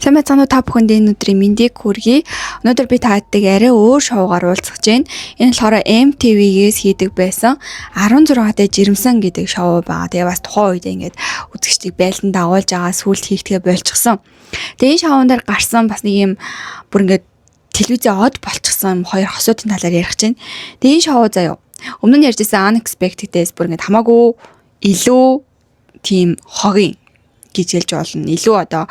Сайн байцгаана уу та бүхэнд энэ өдрийн мэндийг хүргэе. Өнөөдөр би тааддаг арай өөр шоугаар уулзах гэж байна. Энэ болохоор MTV-гээс хийдэг байсан 16-тай жирэмсэн гэдэг шоу байгаа. Тэгээ бас тухайн үед ингээд үзэгчдийг байлдан дагуулж байгаа сүлд хийхгээ болчихсон. Тэгээ энэ шоун дээр гарсан бас нэг юм бүр ингээд телевизээ од болчихсон хоёр хосуудын талаар ярих гэж байна. Тэгээ энэ шоу заяа. Өмнө нь ярьжсэн Unexpected-ээс бүр ингээд хамаагүй илүү тийм хогийн гэж хэлж болно. Илүү одоо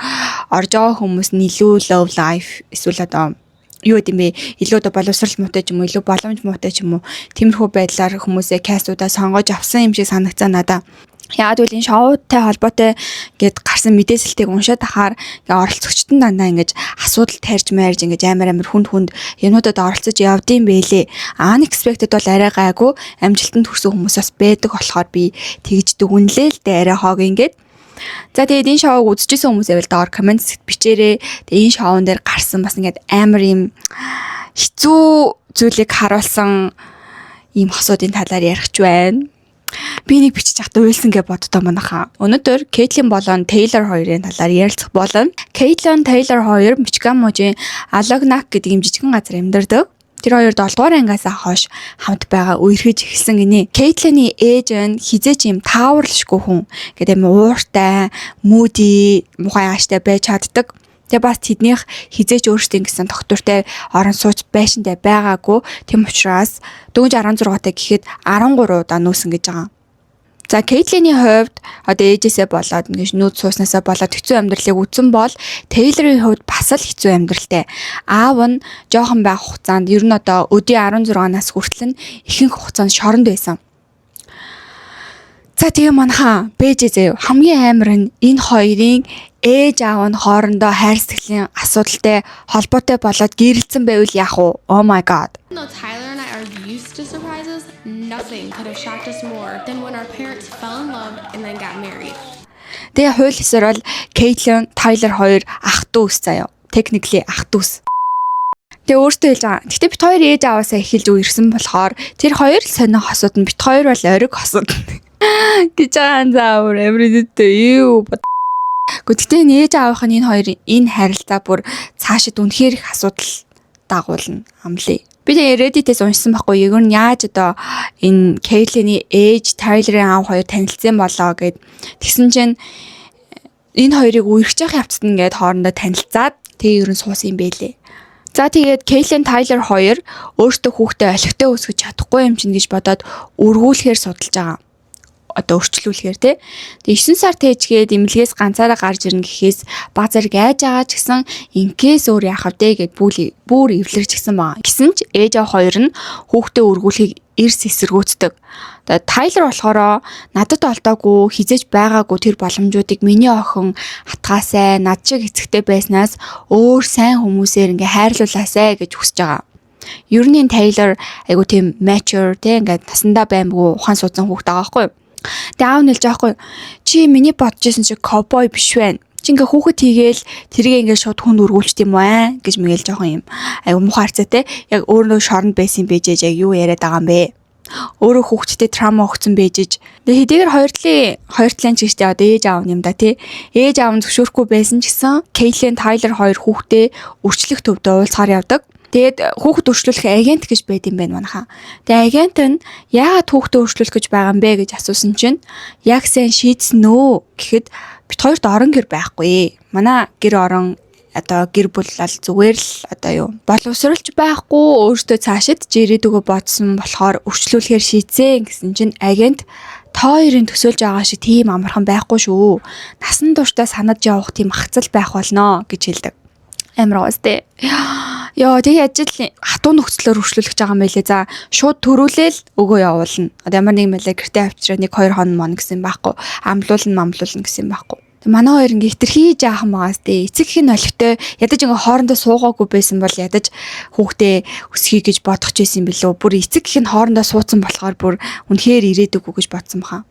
орж байгаа хүмүүс нь илүү love life эсвэл одоо юу гэдэм бэ? Илүү одоо боловсрал муутай ч юм уу, илүү боломж муутай ч юм уу. Тиймэрхүү байдлаар хүмүүсээ кастуудаа сонгож авсан юм шиг санагцаа надаа. Яг үл энэ шоутай холбоотой гээд гарсан мэдээлэлтийг уншаад ахаар оролцогчдод дандаа ингэж асуудал тарьж марж ингэж амар хүнд юмнуудад оролцож явдсан байлээ. Unexpected бол арай гайгүй амжилтанд хүрсэн хүмүүсээс байдаг болохоор би тэгж дүгнэлээ л дээ арай хоог ингээд. За тэгээд энэ шоуг үзчихсэн хүмүүс байвал доор комент бичээрэй. Тэгээд энэ шоун дээр гарсан бас ингээд амар юм хэцүү зүйлийг харуулсан ийм хосуудын талаар ярих ч байна. Би нэг бичиж захтаа уйлсан гэж боддоо манайхаа. Өнөөдөр Кейтлин болон Тейлор хоёрын талаар ярилцах болно. Кейтлин, Тейлор хоёр Мичиган мужийн Алогнак гэдэг юм жижигхэн газар амьдардаг. Тэр хоёр 7 дугаар ангиасаа хойш хамт байгаа үерхэж эхэлсэн гинэ. Кейтлиний ээж нь хизээч юм тааварлшгүй хүн. Гэдэг юм ууртай, мууди, мухай ааштай байж чаддаг. Тэгээ бас тэднийх хизээч өөрсдийн гэсэн доктортой орон сууц байшинтай байгаагүй. Тэм учраас дөнгөж 16-тай гэхэд 13 удаа нүүсэн гэж байгаа. За Кейтлиний хувьд одоо ээжээсээ болоод ингэж нүүд сууснасаа болоод хэцүү амьдралыг үзсэн бол Тейлорын хувьд бас л хэцүү амьдралтай. Аав нь жоохон байх хугацаанд ер нь одоо өдийн 16-наас хүртэл нь ихэнх хугацаанд шоронд байсан. За тэгээ манайхаа бэжээ заяа хамгийн амар нь энэ хоёрын ээж аав нь хоорондоо хайр сэтгэлийн асуудалтай холбоотой болоод гэрэлцэн байвал яах вэ? Oh my god. Though Tyler and I are used to surprises, nothing could have shocked us more than when our parents fell in love and then got married. Тэгээ хууль ёсоор бол Кейтлин, Тайлер хоёр ах дүүс заяа. Technically ах дүүс. Тэгээ өөртөө хэлж байгаа. Гэхдээ бит хоёр ээж аваасаа эхэлж үерсэн болохоор тэр хоёр сонио хосууд нь бит хоёр бол ориг хосууд гэж байгаа заавар everyday юу. Гэхдээ ээж аавынх нь энэ хоёрын энэ харилцаа бүр цаашид үнэхээр их асуудал дагуулна амлаа. Би тэгээ Reddit-ээс уншсан байхгүй юу? Ер нь яаж одоо энэ Кейтлиний ээж, Тайлерын аав хоёр танилцсан болоо гэд тэгсэн чинь энэ хоёрыг үерхэж явах явцад ингээд хоорондоо танилцаад тэгээ ер нь суусан юм бэлээ. За тэгээд Кейтлин, Тайлер хоёр өөртөө хүүхдээ олигтой өсгөж чадахгүй юм чинь гэж бодоод өргүүлэхээр судалж байгаа. Одоо өөрчлүүлэхээр тий. Тэгээ 9 сар тээжгээд эмнэлгээс ганцаараа гарч ирнэ гэхээс базар гайж байгаа ч гэсэн инкээс өөр яах вэ гэд бүр эвлэрч гисэн байгаа. Гэсэн ч ээж аав хоёр нь хүүхдээ өргүүлэхийг эрс эсэргүүцдэг. Тэгээ Тайлер болохоор надад олдоогүй хизээж байгаагүй тэр боломжуудыг миний охин хатгаасай над шиг эцэгтэй байснаас өөр сайн хүмүүсээр ингээ хайрлуулаасай гэж хүсэж байгаа. Ер нь Тайлер айгу тийм mature тий ингээ насандаа баймгүй ухаан суудсан хүүхдээ байгаа байхгүй юу? Тэгээ аав нь хэлж байгаа байхгүй чи миний бодож байсан чи ковбой биш байна. Чи ингээ хүүхэд хийгээл тэрийг ингээ шууд хүнд өргүүлчт юм аа гэж мэгэл жоохон юм. Айгу муухай харцаатай яг өөрөө шоронд байсан бэжэж яг юу яриад байгаа юм бэ? Өөрөө хүүхэдтэй трама өгсөн бэжэж. Тэгээ хэдийгээр хоёр талын ч гэжтэй одоо ээж аав юм да тий. Ээж аав нь зөвшөөрөхгүй байсан ч гэсэн Кейтлин, Тайлер хоёр хүүхдээ өрчлөх төвдөө уулзахаар явдаг. Тэгээд хүүхэд өршлүүлэх агент гэж байд юм байна манайхаа. Тэгээд агент нь яагаад хүүхдээ өршлүүлэх гэж байгаа юм бэ гэж асуусан чинь яг сайн шийдсэн нөө гэхэд бит хоёрт орон гэр байхгүй. Манай гэр орон одоо гэр бүл ал зүгээр л одоо юу боловсролч байхгүй өөртөө цаашид жирээдүгөө бодсон болохоор өршлүүлэхээр шийдсэн гэсэн чинь агент та хоёрын төсөөлж байгаа шиг тийм амархан байхгүй шүү. Насан туршдаа санаж явах тийм хацал байх болно гэж хэлдэг. Амар гоостэй. Яа тэгээ ажил хатуу нөхцлөөр өршлүүлэх гэж байгаа юм байлээ. За шууд төрүүлээл өгөө явуулна. Одоо ямар нэг мэлээ гэртээ авчираа 1-2 хоног мон гэсэн байхгүй. Амлуулна гэсэн байхгүй. Тэг манай хоёр ингээ хитрхий жаахан байгаас дээ. Эцэг хин олигтой ядаж ингээ хоорондоо суугаагүй байсан бол ядаж хүүхдээ өсгий гэж бодох ч байсан билүү. Бүр эцэг хин хоорондоо суудсан болохоор бүр үнэхээр ирээдүггүй гэж бодсон баха.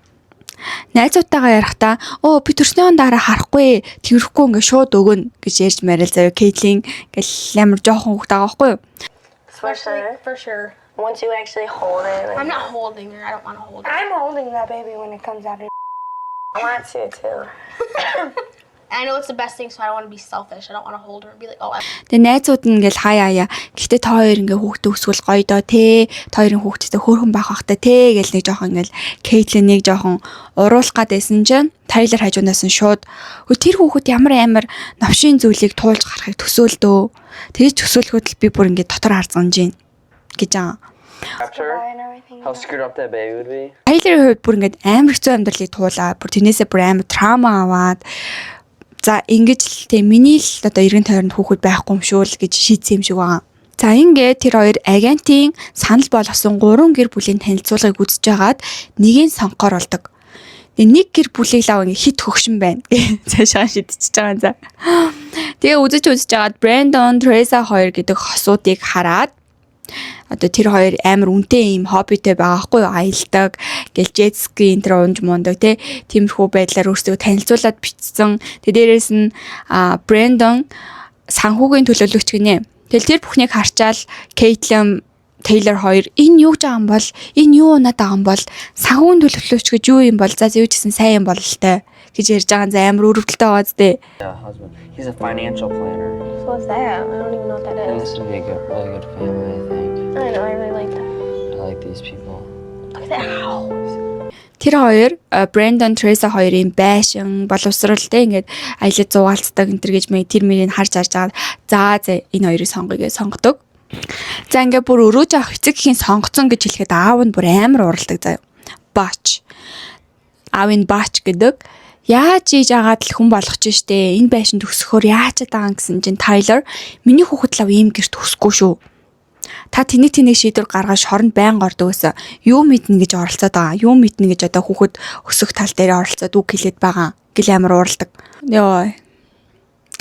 Найзуудтайгаа ярихдаа би төрсний дараа харахгүй тэрхгүй ингээ шууд өгнө гэж ярьж марил заяа Кейтлин ингээл амар жоохон хүүхд байгаа байхгүй юу? For sure. Once you actually hold it. I'm not holding her. I don't want to hold her. I'm holding that baby when it comes out of I want to too. I know it's the best thing, so I don't want to be selfish. I don't want to hold her and be like, oh, Тэгээ найзууд нь ингээл хаяа. Гэхдээ та хоёр ингээ хүүхдээ өсгөл гоё доо те. Та хоёрын хүүхдтэй хөөрхөн байх бахтай те гэл нэг жоохон ингээл Кейтлинийг жоохон уруулах гадсэн чинь Тайлер хажуунаас нь шууд тэр хүүхэд ямар амар новшийн зүйлийг туулж гарахыг төсөөлдөө. Тэгэж төсөөлөхөд л би бүр ингээ дотор харцганж гин гэж аа. After and everything. How screwed up that baby would be. Тайлерийн хувьд бүр ингээ амар хэцүү амьдралыг туулаа. Бүр тэрнээсээ бүр амар трама аваад за ингэж л те миний л одоо эргэн тойронд хүүхэд байхгүй юм шүү л гэж шийдсэн юм шиг байгаа. За ингээд тэр хоёр агентийн санал болгосон 3 гэр бүлийн танилцуулгыг үзэж байгаад нэгийг сонгохоор болдог. Тэгээ нэг гэр бүлийг лав ингээ хит хөгшин байна. Цаашаа шидчихэж байгаа. За. Тэгээ үзэж байгаад Brandon, Teresa хоёр гэдэг хосуудыг хараад одоо тэр хоёр амар үнэтэй юм хоббитэй байгаа хгүй аялдаг гэл jet ski энэ төр унж мундаг тиймэрхүү байдлаар өөрсдөө танилцуулаад бичсэн. Тэ дээрээс нь Brandon санхүүгийн төлөөлөгч гинэ. Тэгэл тэр бүхнийг харчаал Caitlin Taylor хоёр энэ юу гэж байгаа юм бол энэ юу унаад байгаа юм бол санхүүгийн төлөөлөгч гэж юу юм бол за юу ч гэсэн сайн юм бол л тэ гэж ярьж байгаа. За амар өрөвдөлтэй байгаа зү. Yeah, husband. He's a financial planner. So what's that? I don't even know what that And is. this would be a really good family, I think. I know, I really like that. I like these people. Look at that house. Тэр хоёр Brandon, Teresa хоёрын байшин боловсралтай ингээд аялал зугаалцдаг энэ төр гэж тэр мөрийг харж байгаа. За энэ хоёрыг сонгоё гэж сонгодог. За ингээд бүр өрөөж авах эцэг гэхийн сонгоцсон гэж хэлэхэд аав нь бүр амар уралдаг заяа. Бач. Аавын бач гэдэг. Яаж ийж агаад л хүн болгож штэ. Энэ байшинд өсөхөөр яаж байгаа гэсэн чинь Tyler миний хүүхэд лав ийм гэрт өсөхгүй шүү. Та тэнийг шийдвэр гаргаж хоронд байнга ордог гэсэн. Юу мэднэ гэж оролцоод байгаа. Юу мэднэ гэж одоо хүүхэд өсөх тал дээр оролцоод үг хэлээд байгаа. Гэл амар ууралдаг. Йоо.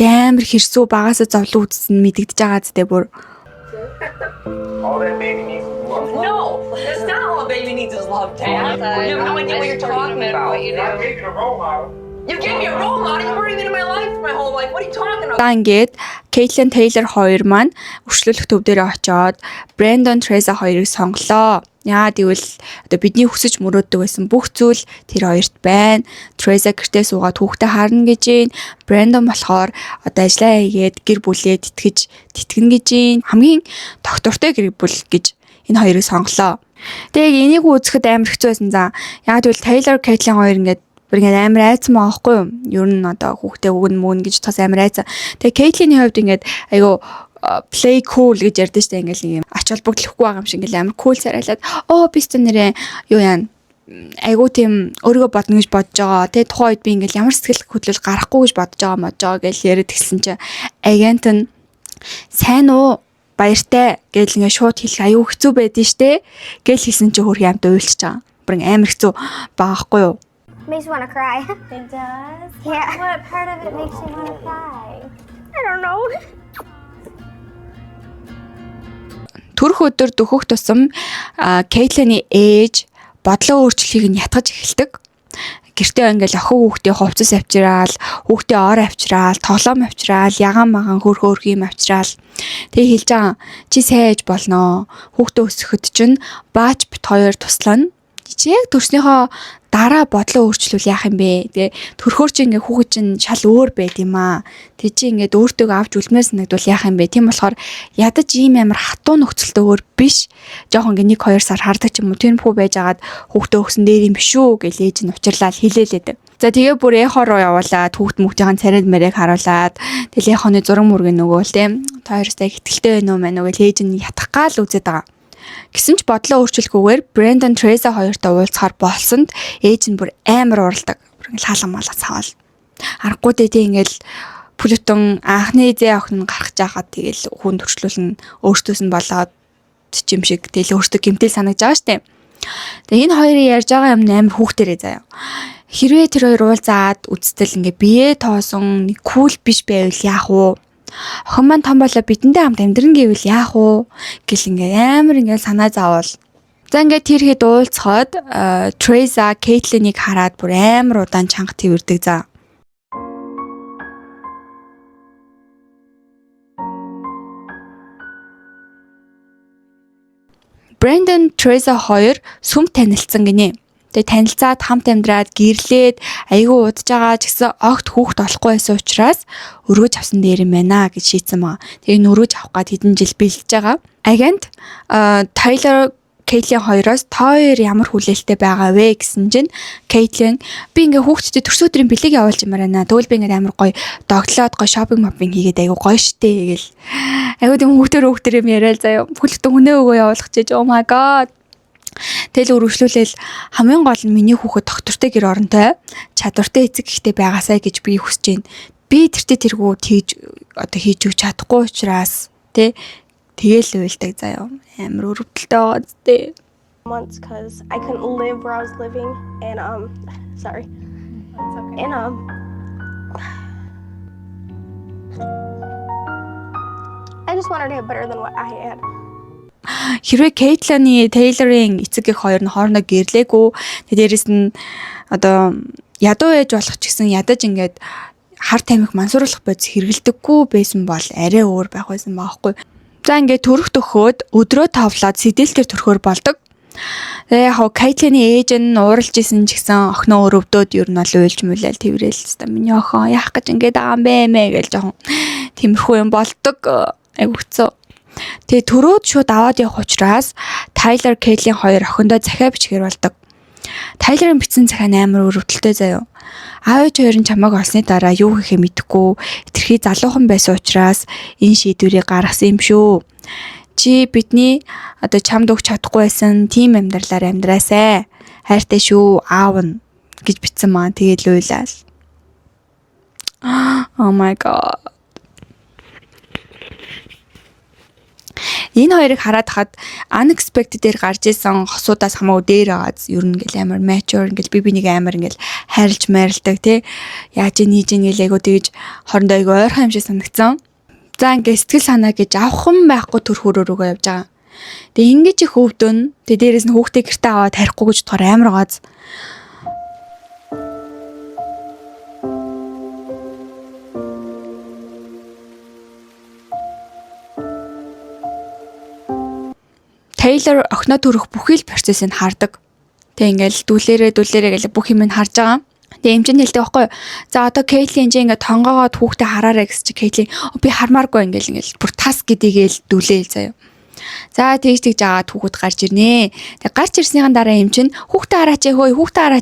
Амар хэрсүү багасаа зовлон үзсэн мэдэгдэж байгаа зү бүр. All that baby needs is love. No, that's not all a baby needs is love, Dad. You have no idea what you're talking about. I'm making a role model. You gave me a role model. You weren't even in my life for my whole life. What are you talking about? За ингээд Caitlin Taylor хоёр маань өршлөлөх төв дээр очиод Brandon, Teresa хоёрыг сонглоо. Яагаад гэвэл одоо бидний хүсэж мөрөөддөг байсан бүх зүйл тэр хоёрт байна. Teresa гэртээ суугаад хүүхдээ харна гэж юм. Brandon болохоор одоо ажиллаа хийгээд гэр бүлээ тэтгэн гэж юм. Хамгийн доктортой гэр бүл гэж энэ хоёрыг сонглоо. Тэгээ энийг үзэхэд амар хэцүү байсан за. Яагаад гэвэл Taylor, Caitlin хоёр ингээд бүр ингээд амар айцсан байгаа байхгүй юу? Ер нь одоо хүүхдээ өгнө мөн гэж тас амар айцсан. Тэгээ Caitlin-ийн хувьд ингээд айгу play cool гэж ярьдэн штэ ингээл нэг юм ач холбогдлохгүй байгаа юм шиг ингээл амар cool царайлаад би ч нэрээ юу яа айгу тийм өөрийгөө бодно гэж бодож байгаа. Тэгээ тухайн үед би ингээл ямар сэтгэл хөдлөл гарахгүй гэж бодож байгаа гэж яриад гисэн чи агент нь сайн уу баяртай гэж ингээ шууд хэлэх аюу хэцүү байдэн штэ гэж хэлсэн чи хөрх юмтай уйлчихж байгаа. Бүр амар хэцүү байгаа байхгүй юу? Makes you want to cry. It does? Yeah. What part of it makes you want to cry? I don't know. Төрөх өдөр дөхөх тусам Caitlin-ийн ээж бодлоо өөрчлөхийг нь ятгаж эхэлдэг. Гэртээ ингээл охин хүүхдээ хувцас авчраал, хүүхдээ ор авчраал, тоглоом авчраал, ягаан магаан хөрх юм авчраал. Тэгээ хэлж байгаа чи сайж болноо. Хүүхдээ өсөхөд чинь баач бит хоёр туслана. Чи яг төрснийхөө дараа бодлоо өөрчлүүл яах юм бэ? Тэгээ төрхөөр чи ингээ хүүхэд чинь шал өөр байд юм аа. Тэг чи ингээд өөртөө авч үлмээр санагдвал яах юм бэ? Тийм болохоор ядаж ийм амар хатуу нөхцөлтэй өөр биш. Жохон ингээ 1-2 сар хардаг ч юм уу. Тэр хүү байжгаад хүүхдээ өгсөн дээр юм биш үү гэж ээж нь учирлал хэлээлээд. За тэгээ бүр эхо руу явуулаад хүүхд мөхтийн царайд мэрэг харуулад тэгэл эхоны зураг мөргэн нөгөөл тийм. Та хоёрстай хэтгэлтэй байна уу мэн үү гэж ээж нь ятгах гал үзээд байгаа. Гэсэн ч бодлоо өөрчлөхгүйгээр Brandon, Teresa хоёртой уулзахаар болсонд ээж нь бүр амар уралдаг. Бүр ингээл хаалга малга цавал. Аргагүй дээ ингээл Плутон анхны эзээ охин нь гарах жаахад тэгэл хүн төрчлүүлэн өөртөөс нь болоод юм шиг тэгэл өөртөө гэмтэл санагдаж байгаа штеп. Тэгээ энэ хоёрын ярьж байгаа юм амар хүүхдэрээ заяа. Хэрвээ тэр хоёр уулзаад үзтэл ингээ бие тоосон нэг кул биш байвал яах вэ? Охин маань том болоо бидэндээ хамт амьдран гэвэл яах вэ гэл ингээ амар ингээ санаа заавал. За ингээ тэр хэд уулзахад Teresa Caitlin-ийг хараад бүр амар удаан чанга твэрдэг за. Brandon, Teresa хоёр сүм танилцсан гинэ. Тэгээ танилцаад хамт амьдраад гэрлээд айгүй удаж байгаа ч гэсэн огт хүүхэд олохгүй байсан учраас өргөж авсан дээр юм байна гэж шийдсэн маа. Тэгээ өргөж авах гад хэдэн жил бэлдэж байгаа. Агент Тайлер Кейтлин хоёроос та хоёр ямар хүлээлттэй байгаа вэ гэсэн чинь Кейтлин би ингээ хүүхдтэй төрс өдрийн бэлэг явуулж юмараа. Тэгвэл би ингээ амар гоё догтлоод гоё шопинг хийгээд айгүй гоё штэ гэл. Айгүй тийм хүүхдэр юм яриа л заяа. Бүхэлдээ хүнээ өгөө явуулах чиж oh my god. Тэгэл өргөжлүүлээл хамгийн гол нь миний хүүхэд доктортой гэр оронтой чадвартай эцэг ихтэй байгаасай гэж би хүсэж байна. Би тэргүү хийж өгч чадахгүй учраас тэгэл уйлдаг заяа. Амар өрөвдөлтэй байгаа зү. Months because I couldn't live where I was living, and sorry. That's okay. And I just wanted to have better than what I had. Хэрвээ Кейтлины Тейлорын эцэг эх хоёр нь хоорондоо гэрлээгүй дээрээс нь одоо ядуу ээж болох ч гэсэн ядаж ингээд хар тамхи мансууруулах бодис хэрэгэлдэггүй байсан бол арай өөр байх байсан баахгүй. За ингээд төрөх төхөөд өдрөө товлоод сэдэлтэр төрөхөр болдог. Тэгээ яг Кейтлины ээж нь ууралж исэн ч гэсэн охиноо өрөвдөөд ер нь бол уйлж мөлөөл тэрвэл хэвээр миний охин яах гэж ингээд байгаа юм бэ гэж жоохон тиймэрхүү юм болдог. Айгу хэцүү. Тэгээ төрөөд шууд аваад явах учраас Тайлер Кейтлин хоёр охиндоо захиа бичгээр болдог. Тайлерын бичсэн захиа амар өрөвдөлтэй заяа. Аав ээж хоёр нь чамайг олсны дараа юу хийхээ мэдэхгүй тэрхий залуухан байсан учраас энэ шийдвэрийг гаргасан юм шүү. Чи бидний одоо чамд өгч чадахгүй байсан тийм амьдралаар амьдраасай. Хайртай шүү аав нь гэж бичсэн маа. Тэгээд л уйлаа. Oh my god. Энэ хоёрыг хараад хаад unexpected-ээр гарч исэн хосуудаас хамаагүй дээр байгааз ер нь ингээл амар mature ингээл би бинийг амар ингээл хайрлж майрладаг тий. Яаж нээж ингээл айгуу тэгж хоорондоо айгуу ойрхон юм шиг санагдсан. За ингээ сэтгэл санаа гэж авах юм байхгүй төр хөрөөрөөгөө явж байгаа. Тэгээ ингэж их өвдөн. Тэгээ дээрээс нь хүүхдээ гэртээ аваад харихгүй гэж бодохоор амар гааз. Тейлор охиноо төрөх бүхий л процессыг хардаг. Тэг ингээл дүүлээрээ гэж бүх юм нь харж байгаа. Тэг эмчэнд хэлдэг байхгүй юу? За одоо Кейтлин ингээд тонгоогоод хүүхдээ хараарай гэж чи Кейтлин би хармааргүй ингээл бүр тас гэдийгээл дүүлээл заяа. За тэгж жаагаад хүүхэд гарч ирнэ. Тэг гарч ирснийхэн дараа эмчэнд хүүхдээ хараач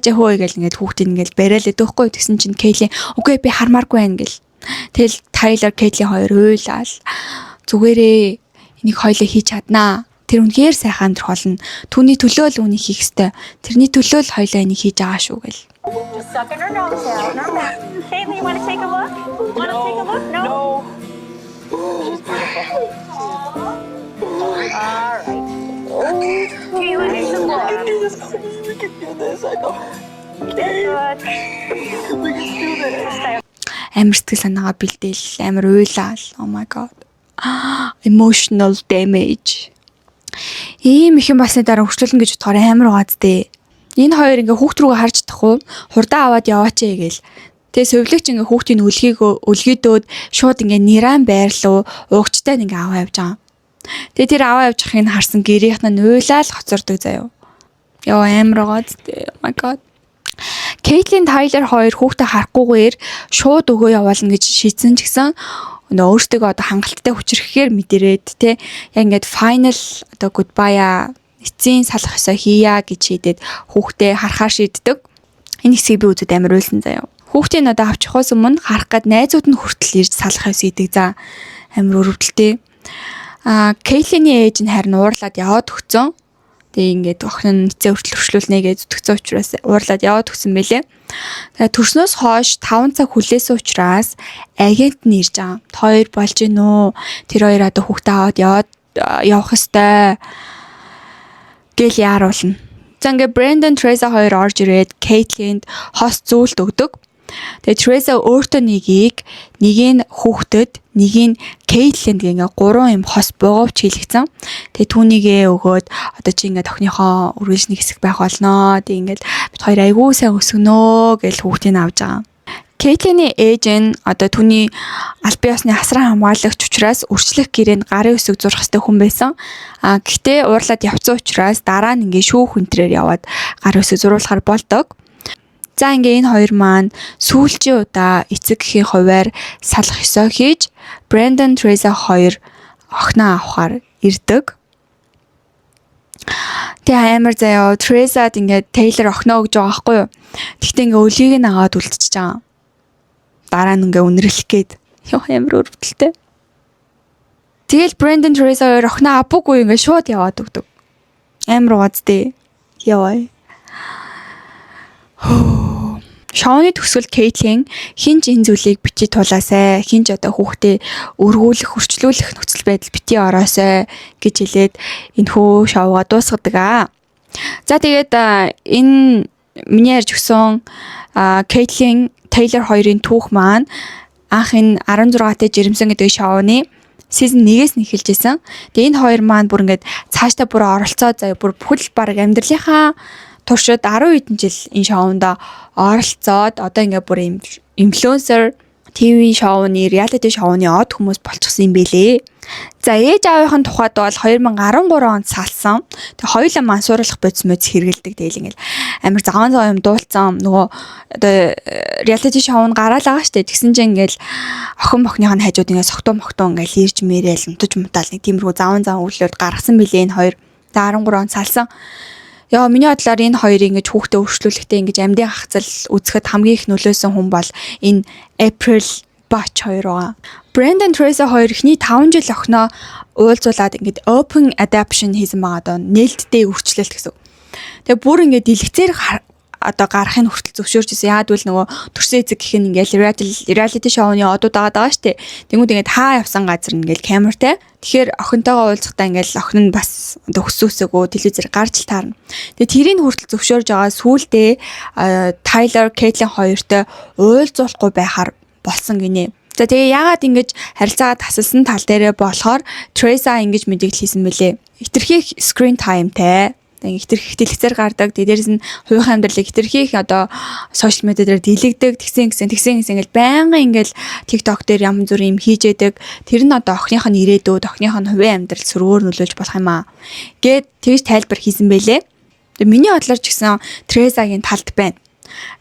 хөөе гэл ингээд хүүхдийг ингээд бариалаад байхгүй юу? Тэгсэн чинь Кейтлин үгүй би хармааргүй байна гэл. Тэгэл Тайлер Кейтлин хоёр уйлаал. Зүгээрээ энийг хоёлоо хийж чаднаа. Тэр үнээр сайхан амьдрах болно. Түүний төлөө л үнийг хийх ёстой. Тэрний төлөө л хоёлаа энийг хийж байгаа шүү гэл. Sucking her nose out. Caitlin, you want to take a look? Want to take a look? No. She's beautiful. All right. Caitlin, you should look. We can do this. I know. Good. We can do this. Амар сэтгэл санаагаа бэлдээл, амар уйлаал. Oh my god. Emotional damage. Ийм их юм басны дараа хөшлөлнө гэж бодохоор амар гаазтэй. Энэ хоёр ингээ хүүхд рүүгээ харж чадахгүй хурдан аваад яваач гээл. Тэгээ сувлэгч ингээ хүүхдийн өлгийдөөд шууд ингээ ниран байрлуу уугчтай ингээ аваа явж байгаа. Тэгээ тэр аваа явж байхыг харсан гэрийнх нь уйлаал хоцордог заяа. Яа амар гаазтэй. Oh my god. Кейтлин Тайлер хоёр хүүхдээ харахгүйгээр шууд өгөө явуулна гэж шийдсэн ч гэсэн өөртөө одоо хангалттай хүчрэхээр мэдэрээд те яг ингээд final одоо goodbye эцсийн салах ёсоо хийя гэж шийдээд хүүхдээ харахаар шийддэг. Энэ хэсгийг би үзээд амар уйлсан заяа. Хүүхдийн одоо авчихоос өмнө харах гад найзууд нь хүртэл ирж салах ёс идэг за амар өрөвдөлтэй. Кейтлиний ээж нь харин уурлаад яваад өгцөн. Тэгээ ингээд охин нь эцээ хүртэл өршлүүлнэ гэж зүтгэсэн учраас уурлаад яваад өгсөн мэлээ. Тэгээ төрснөөс хойш 5 цаг хүлээсэн учраас агент нь ирж байгаа. Хоёр болж гин үү? Тэр хоёр одоо хүүхдээ аваад явах ёстой гэл яаруулна. За ингээд Брэндон Треса хоёр орж ирээд Кейтлинд хос зүйлт өгдөг. Тэгээ Треса өөртөө нэг нь хүүхдэд, нэг нь Кейтлинд ингээ 3 юм хос буугавч хийлгэсэн. Тэгээ түүнийгээ өгөөд одоо чи ингээ охиныхоо үргэлжлэх хэсэг байх болноо. Тэгээ ингээд бид хоёр айгүй сайн өсгөнөө гэж хүүхдийг авч байгаа. Кейтлиний ээж нь одоо түүний аль бие усны асран хамгаалагч учраас өрчлөх гэрээнд гарын үсэг зурх хэвээр хүн байсан. Гэхдээ уурлаад явцсан учраас дараа нь ингээ шүүх хүнтрээр яваад гарын үсэг зурулахаар болдог. За ингээ энэ хоёр маань сүүлчийн удаа эцэг эхийн хуваар салах ёсоо хийж Brandon Teresa хоёр охиноо авахаар ирдэг. Тэгээ амар заяа Teresa-д ингээ Taylor охиноо өгж байгаа байхгүй юу. Гэхдээ ингээ өлийг нь аваад үлдчихэж байгаа. Дараа нь ингээ үнэрлэх гээд ёо амар өрөвдөлтэй. Тэгэл Brandon Teresa хоёр охиноо авахгүй ингээ шууд яваад өгдөг. Амар угаадтэй. Яа. Шоуны төгсгөл Кейтлин хинж энэ зүйлийг бити тулаасай, хинж одоо хүүхдээ өргүүлэх, хурцлуулах нөхцөл байдал бити ороосай гэж хэлээд энэхүү шоугаа дуусгадаг. За тэгээд энэ миний ярьж өгсөн Кейтлин Taylor хоёрын түүх маань анх энэ 16-т жирэмсэн гэдэг шоуны season 1-ээс нь эхэлжсэн. Тэгээд энэ хоёр маань бүр ингээд цаашдаа бүр оролцоод заяа бүр бүхэл баг амьдралынхаа туршид 10 хэдэн жил энэ шоунд оролцоод одоо ингээ бүр инфлюенсер ТV шоуны, реалити шоуны од хүмүүс болчихсон юм бэлээ. За ээж аавынхын тухайд бол 2013 онд салсан. Тэгээ хоёулаа мансууруулах бодис хэрэгэлдэг. Тэгэл ингээл амар заван юм дуулцсан. Нөгөө одоо реалити шоунд гараал байгаа штэ. Тэгсэн чинь ингээл охин мохныхын хажууд ингээ согтуу мохтуу ингээл ирж мээрэл унтаж мутаал нэг тиймэрхүү заван үйлдэлүүд гаргасан бэлээ энэ хоёр. За 13 онд салсан. Яа миний бодлоор энэ хоёрыг ингэж хүүхдээ өршлүүлэхдээ ингэж амьдын хагцал үзэхэд хамгийн их нөлөөсөн хүн бол энэ April Batch хоёр байгаа. Brandon Teresa хоёр ихний 5 жил охиноо уулзуулаад ингэж open adoption хийсэн байгаа доо нээлттэй үрчлэлт гэсэн. Тэгээ бүр ингэ дэлгэцээр одоо гарахын хүртэл зөвшөөрч ирсэн. Яад бол нөгөө төрсөн эзэг гэх нь ингээл reality show-ны одууд байгаа штэ. Тэнгүүд ингээд хаа явсан газар ингээл камертай. Тэгэхээр охинтойгоо уулзахдаа ингээл охин нь бас хөсөөсөгөө телевизээр гарч л таарна. Тэгээ тэрийг хүртэл зөвшөөрж байгаа сүүлдээ Tyler, Caitlyn хоёртой уулзуулахгүй байхаар болсон гинэ. За тэгээ яагаад ингэж харилцаагаа тасалсан тал дээрээ болохоор Teresa ингэж мэдээлэл хийсэн мөлий. Хитрхи screen timeтай хитрхи дэлгэцээр гардаг. Дээрээс нь хувийн амьдралыг хитрхи одоо сошиал медиа дээр дэлгдэг. Тэгсэн ингээл байнга ингээл TikTok дээр ям зүр юм хийж яадаг. Тэр нь одоо охиных нь ирээдүйд охиных нь хувийн амьдрал сүрөөр нөлөөлж болох юм аа. Гэт тэгж тайлбар хийсэн байлээ. Тэгээ миний бодлоор ч гэсэн Teresa-гийн талд байна.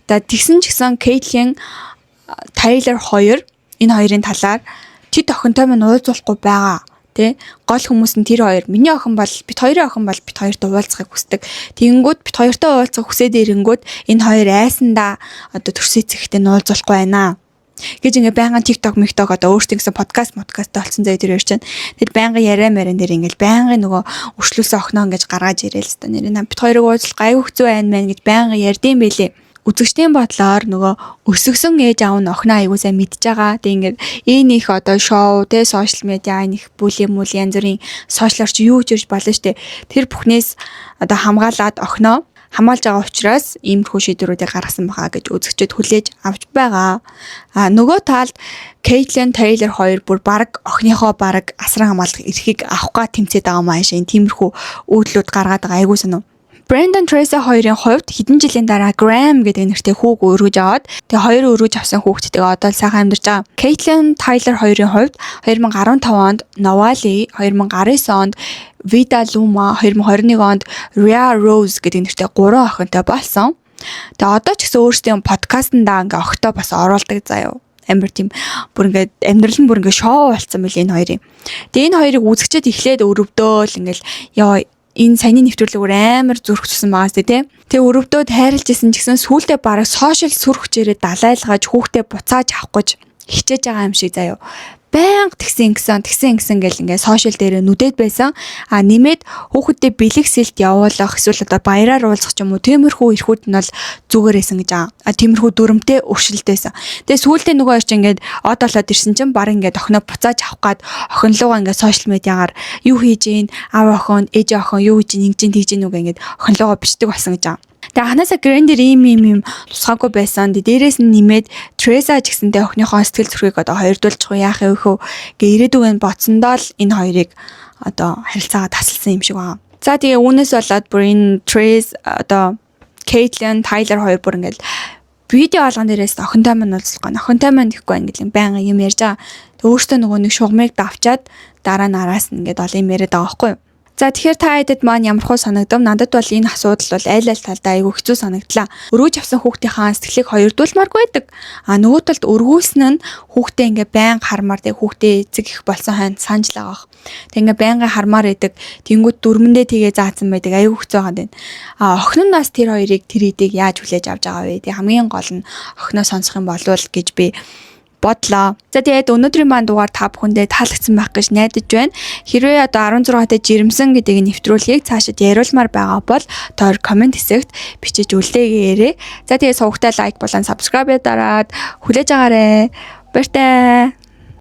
За тэгсэн ч гэсэн Caitlyn, Tyler хоёр энэ хоёрын талаар тэд охинтой минь уулзуулахгүй байгаа. Тэ гол хүмүүс нь тэр хоёр. Миний охин бол бит хоёрын охин бол бит хоёртой уулзахыг хүсдэг. Тэгэнгүүт бит хоёртой уулзах хүсээд ирэнгүүт энэ хоёр айсандаа одоо төрсөн эцэгтэй уулзахгүй байна гэж ингээ байнгын TikTok одоо өөртөө гэсэн подкаст болсон заяа тэр хоёр чинь. Тэгэд байнгын яриа марин дээр ингээл байнгын нөгөө өршлүүлсэн охиноо ингэж гаргаж ирээл л та нэр бит хоёрыг уулзах гайгүй хэцүү байна мэн гэж байнгын ярьдсан байлээ. Үзэгчдийн бодлоор нөгөө өсгсөн ээж аав нь охиноо аягүй сайн мэдж байгаа. Тэг ингээд энэ их одоо шоу тэ сошиал медиа энэ их бүлийн янз бүрийн сошиалор чи юу ч ирж болно штэ. Тэр бүхнээс одоо хамгаалаад охиноо хамгаалж байгаа учраас иймэрхүү шийдвэрүүдийг гаргасан баха гэж үзэгчд хүлээж авч байгаа. Нөгөө талд Caitlyn, Taylor хоёр бүр баг охиныхоо баг асран хамгаалах эрхийг авахгаа тэмцээд байгаа маа шин тиймэрхүү үйлдэлүүд гаргаад байгаа айгүй санаа. Brandon Teresa хоёрын хувьд хэдэн жилийн дараа Graham гэдэг нэртэй хүүг өргөж аваад тэгээ хоёр өргөж авсан хүүхдтэйгээ одоо л сайхан амьдарч байгаа. Caitlyn, Tyler хоёрын хувьд 2015 онд Nawali, 2019 онд Vida Luma, 2021 онд Rhea Rose гэдэг нэртэй 3 охинтой болсон. Тэгээ одоо ч гэсэн өөрсдийн подкастнда ингээ охтой бас оруулдаг заяа. Амар тийм бүр ингээд амьдрал нь бүр ингээ шоу болцсон байл энэ хоёрын. Тэгээ энэ хоёрыг үзэгчэд эхлээд өрөвдөөл ингээл яа энэ саяны нэвтрүүлгээр амар зүрхчихсэн байгаа сте тий. Тэгээ өрөвдөөд хайрлж исэн ч гэсэн сүүлдээ бараг сошиал сүрхчээрээ далайлгаж хүүхдээ буцааж авах гэж хичээж байгаа юм шиг заяа. Баян тэгсэн гэл ингээ сошиал дээр нүдэд байсан. Нэмээд хүүхэдтэй бэлэгсэлт явуулах эсвэл одоо баяраар уулзах ч юм уу тиймэрхүү эрхүүд нь бол зүгээрсэн гэж байгаа. Тиймэрхүү дүрмтэй өршөлтөөсөн. Тэгээ сүүлдээ нөгөө орч ингээд од олоод ирсэн чинь баг ингээд охиноо буцааж авах гад охинлуугаа ингээд сошиал медиагаар юу хийж гин аав охин, ээж охин юу хийж гин, ингэж тэгж нүг ингээд охинлуугаа бичдэг болсон гэж байгаа. Тэгээ ханаасаа грэндэр ийм тусгаагүй байсан. Дээрээс нь нэмээд Teresa ч гэсэнтэй охиныхоо сэтгэл зүрхийг одоо хоёрдуулчих уу яах вэ хөө гэ ирээдүгэн боцсондоо л энэ хоёрыг одоо харилцаагаа тасалсан юм шиг байна. За тэгээ үүнээс болоод бүр энэ Teresa одоо Caitlyn, Tyler хоёр бүр ингээд видео болгон дээрээс охинтой маань уулзахгүй. Охинтой маань гэхгүй ингээд байнга юм ярьж байгаа. Тэг өөртөө нөгөө нэг шугамыг давчаад дараа нь араас нь ингээд ол юм яриад байгаа байхгүй юу? За тэгэхээр та хэдэд маань ямархуу санагдав? Надад бол энэ асуудал бол аль талдаа айгүй хэцүү санагдлаа. Өргөж авсан хүүхдийнхаа сэтгэлийг хоёрдуулмааргүй байдаг. А нөгөө талд өргүүлсэн нь хүүхдээ ингээ байнга хармаар тэг хүүхдээ эцэг их болсон хойно санаж л байгаа. Тэг ингээ байнга хармаар идэг. Тэнгүүд дүрмэндээ тэгээ заасан байдаг. Айгүй хэцүү байгаа юм. А охин нь бас тэр хоёрыг тэр идийг яаж хүлээж авч байгаа вэ? Тэг хамгийн гол нь охиноо сонсох юм болвол гэж би бодлоо. За тэгээд өнөөдрийн маань дугаар та бүхэндээ таалагдсан байх гэж найдаж байна. Хэрвээ одоо 16-т жирэмсэн гэдгийг нэвтрүүлгийг цаашид яриулмаар байгаа бол тоор комент хэсэгт бичиж үлдээгээрэй. За тэгээд сувгтай лайк болон subscribe дараад хүлээж агаарэ. Баяртай.